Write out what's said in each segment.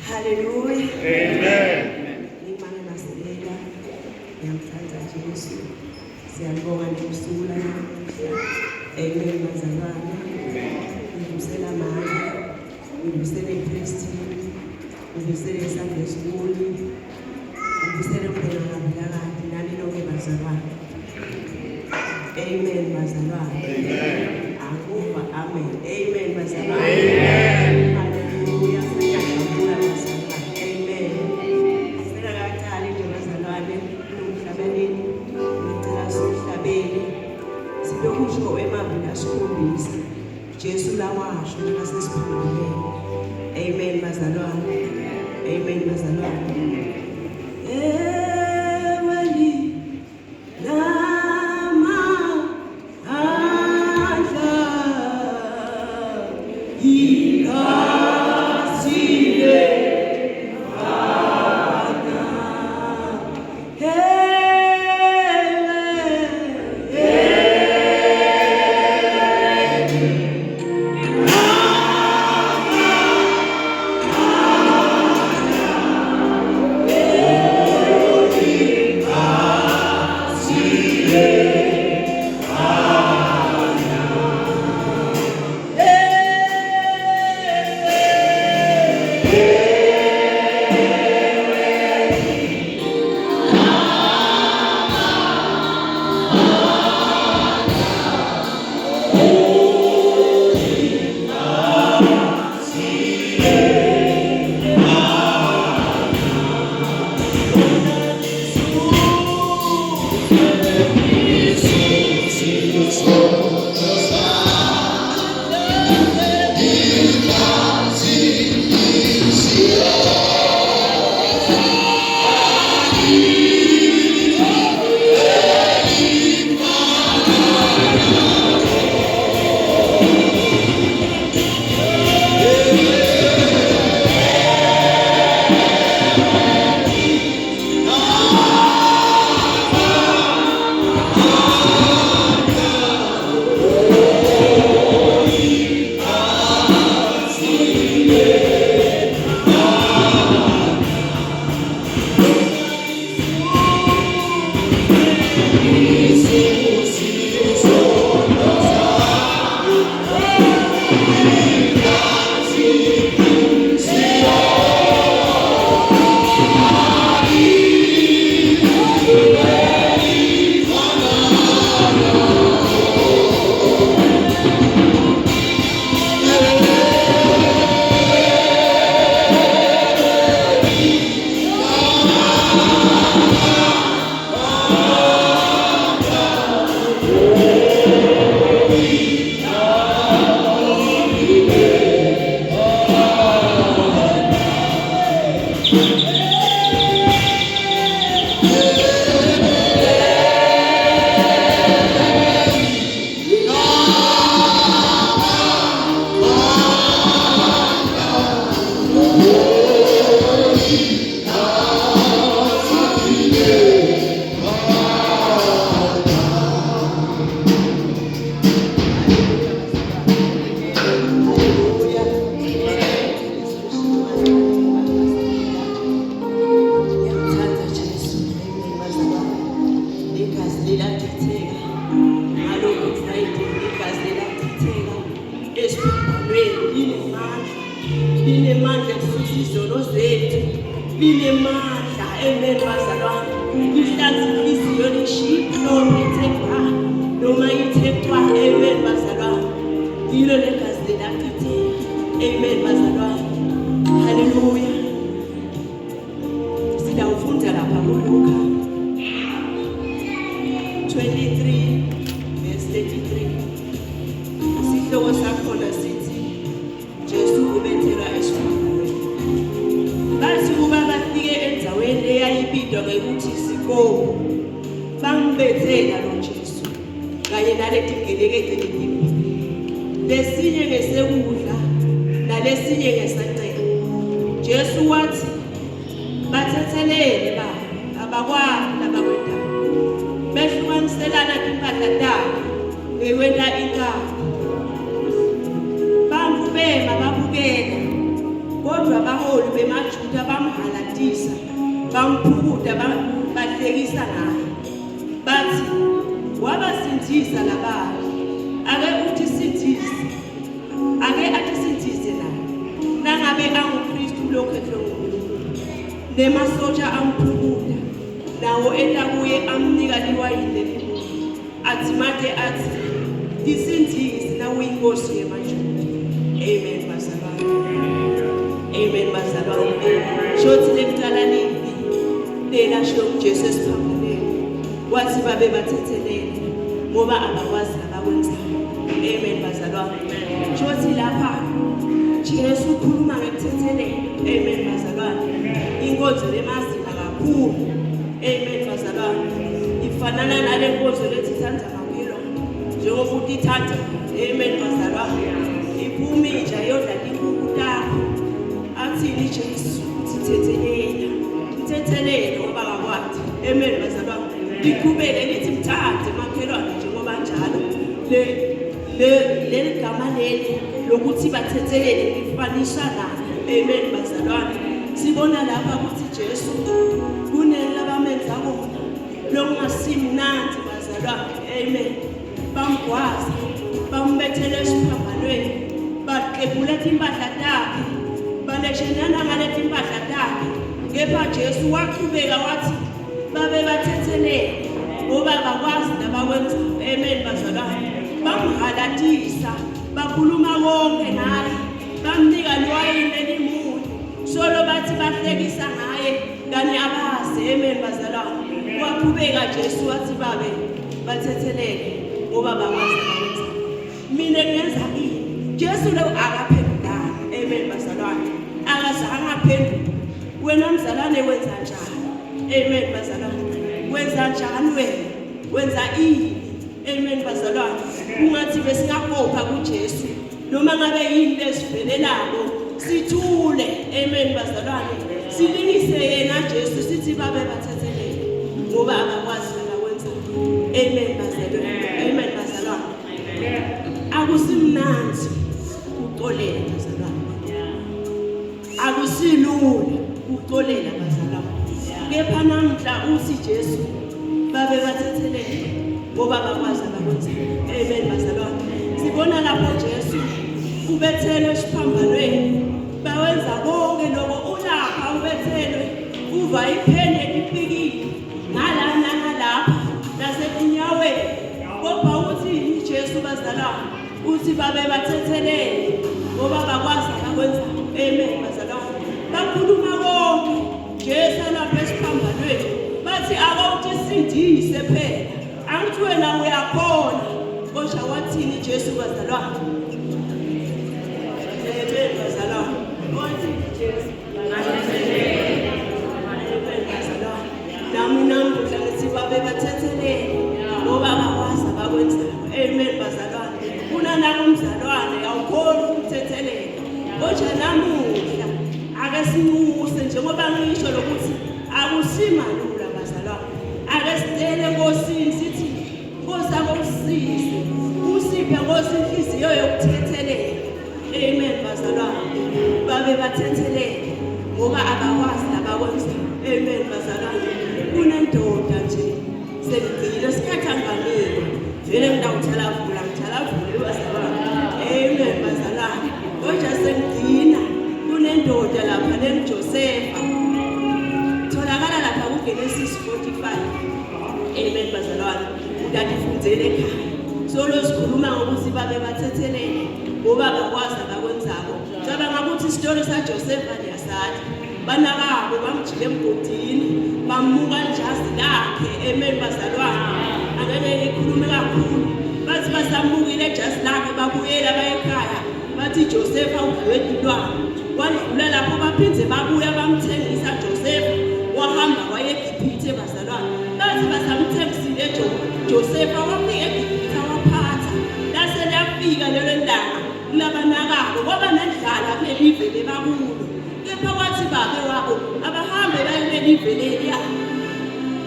Hallelujah. Amen. Ngimana naselela ngiyamthanda Jesu. Siyabonga ngosuku lanamuhla. Amen bazalwane. Ngibusela manje. Ngibusela ePreston. Ngibusela eSunday School. Ngibusela umntwana kaBulakade nani lonke bazalwane. Amen bazalwane. Amen. Akuva amen. Amen bazalwane. Amen. Hallelujah. Siyajabula bazalwane. Amen. Sicela kancane nje bazalwane nomhlabeleni. Ngicela sihlabele. Silokusho eMavila sikhombisa. Jesu lawasho nasesiphumelele. Amen bazalwane. Amen bazalwane. Amen bazalwane. Hallelujah. Sidawufunda lapha kuLuka 23 verse 33. Isihloko sakhona sithi Jesu ubethelwa esifubeni. Bathi kuba bafike endaweni eyayibizwa ngokuthi Sikomo, bambethela lo Jesu kanye naletigelekeqe ezimbili. Lesinye ngesekudla nalesinye ngesacela. Jesu wathi bathethelele baba abakwazi labakwendawo. Behlukaniselana impahla zabo bekwenda inkaba. Bangubema babukela kodwa abaholi bemaJuda bamhalatisa, bamphukuda, bahlekisa ngaye. Bathi, wabasindisa labantu. Ake uthi sindise. Ake athi sindise naye. Nangabe anguKristu lokhetho nguNkulunkulu. Nemasotsha amphukuda. Nawo eta kuye amnika liwayini lelikhulu. Athi manje athi, disindise nawe inkosi yemaJuda. Amen bazalwane. Amen bazalwane. Shothi lekuqala lipi lena sho uJesu esiphambaneni. Wathi babe bathethelele ngoba abakwazi abakwenzayo. Amen bazalwane. Shothi lapha Jesu ukhuluma ngekuthethelele. Amen bazalwane. Inkonzo lemazinga kakhulu. Amen bazalwane. Ifanana nale nkonzo lethi ithanda kakhulu. Njengoba uthi ithanda. Amen bazalwane. Iphuma inja yodla inkukhu takho. Athini Jesu sithethelele. Sithethelele ngoba akwazi. Amen bazalwane. Liqhubeke lithi mthande makhelwane njengoba njalo. Le gama leli lokuthi bathethelele lifanisha nalo. Amen bazalwane. Sibona lapha ukuthi Jesu kunelabamenza bona longasimnandi bazalwane. Amen. Bamgwaza, bambethele esiphambanweni, baqebula impahla takhe, baleshenana ngalethi impahla takhe. Kepha Jesu waqhubeka wathi babe bathethelele ngoba bakwazi nabakwenza. Amen bazalwane. Bamhalatisa, bakhuluma konke ngaye, bamnika liwayini elimunyu. Solo bathi bahlekisa ngaye kanye abazi. Amen bazalwane. Waqhubeka Jesu wathi babe bathethelele ngoba bakwazi nabakwenza. Mina ngenza ini? Jesu lo akaphendulanga. Amen bazalwane. Akazange aphendule. Wena mzalwane wenza njani? Amen bazalwane. Wenza njani wena? Wenza ini? Amen bazalwane. Ungathi besingakopha kuJesu noma ngabe yini lesivelelako sithule. Amen bazalwane. Silingise yena Jesu sithi babe bathethelele ngoba abakwazi abakwenza. Amen bazalwane. Amen bazalwane. Akusimnandi uxolela bazalwane. Akusilula uxolela bazalwane. Kepha namhla uthi Jesu babe bathethelele ngoba bakwazi abakwenza. Amen bazalwane. Sibona lapho Jesu ubethelwe esiphambanweni, bawenza konke lokho. Ulapha ubethelwe, uva ipheni elipikile ngalana ngalapha nasekunyaweni. Kodwa uthi Jesu bazalwane, uthi babe bathethelele ngoba bakwazi abakwenza. Amen bazalwane. Bakhuluma konke Jesu lapha esiphambanweni, bathi akawuthi sindise phela. Angithi wena uyakhona. Kodwa wathini Jesu bazalwane? Amen bazalwane. Wathini Jesu? Amen bazalwane. Nami namuhla ngithi babe bathethelele ngoba bakwazi abakwenzayo. Amen bazalwane. Kunana umzalwane awukhona ukuthethelele. Kodwa namuhla ake sinxuse njengoba ngisho lokuthi akusimalula bazalwane. Ake sicele enkosini sithi Nkosi akusisize, usiphe Nkosi inhliziyo yokuthethelela. Amen bazalwane. Babe bathethelele ngoba abakwazi abakwenzayo. Amen bazalwane. Kunendoda nje sekugcina sikhatha ngamini vele ngidawuthalavula bazalwane. Amen bazalwane. Kodwa sengigcina kunendoda lapha lenJosefa. Tholakala lapha kuGenesis 45. Amen bazalwane. Udade fundzele ekhaya. Solo sikhuluma ngokuthi babe bathethelele ngoba bakwazi abakwenzako. Cabanga ukuthi isitolo saJosefa liyasathi. Banakabo bamjike emgodini, bamuka ijazi lakhe. Amen bazalwane. Angeke ngikhulume kakhulu. Bathi basamukile ijazi lakhe babuyela bayekhaya. Bathi Josefa udlwedilwana. Wadlula lapho baphindze babuya bamthengisa Josefa. Wahamba waye eGibhithe bazalwane. Bathi basamthengisile Josefa wafika eGibhithe waphatha. Lase lafika lelo ndanga labanakabo kwaba nendlala kulelive lebakulo. Kepha kwathi babe wabo abahambe baye kulelive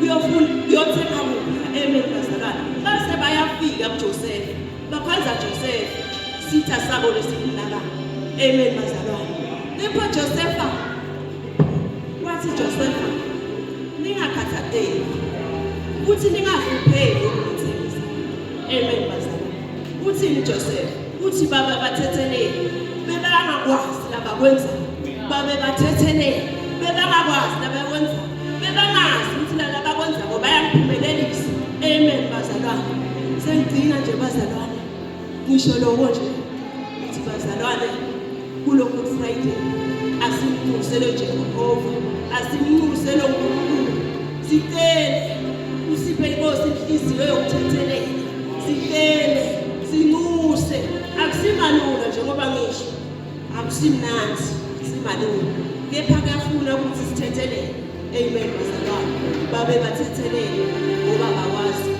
kuyothenga ukudla. Amen bazalwane. Base bayafika kuJosefa. Baphanza Josefa sitha sabo lesikunakabo. Amen bazalwane. Kepha Josefa wathi Josefa ningakhathaleli ukuthi ningahlupheki ukuthengisa. Amen bazalwane. Uthini Josefa? Uthi baba bathethelele bebangakwazi laba kwenza. Babe bathethelele bebangakwazi laba kwenza. Bebangazi ukuthi laba kwenza ngoba bayaphumelelisa. Amen bazalwane. Sengcina nje bazalwane. Ngisho lokho nje uthi bazalwane kulo Good Friday asimkhusele Jehova, asimkhusele uNkulunkulu. Sicele usiphe inkosi inhliziyo yokuthethelela. Sicele sinxuse akusimalula njengoba ngisho. Akusimnandi, simalula. Kepha kuyafuna ukuthi sithethelele. Amen bazalwane. Babe bathethelele ngoba bakwazi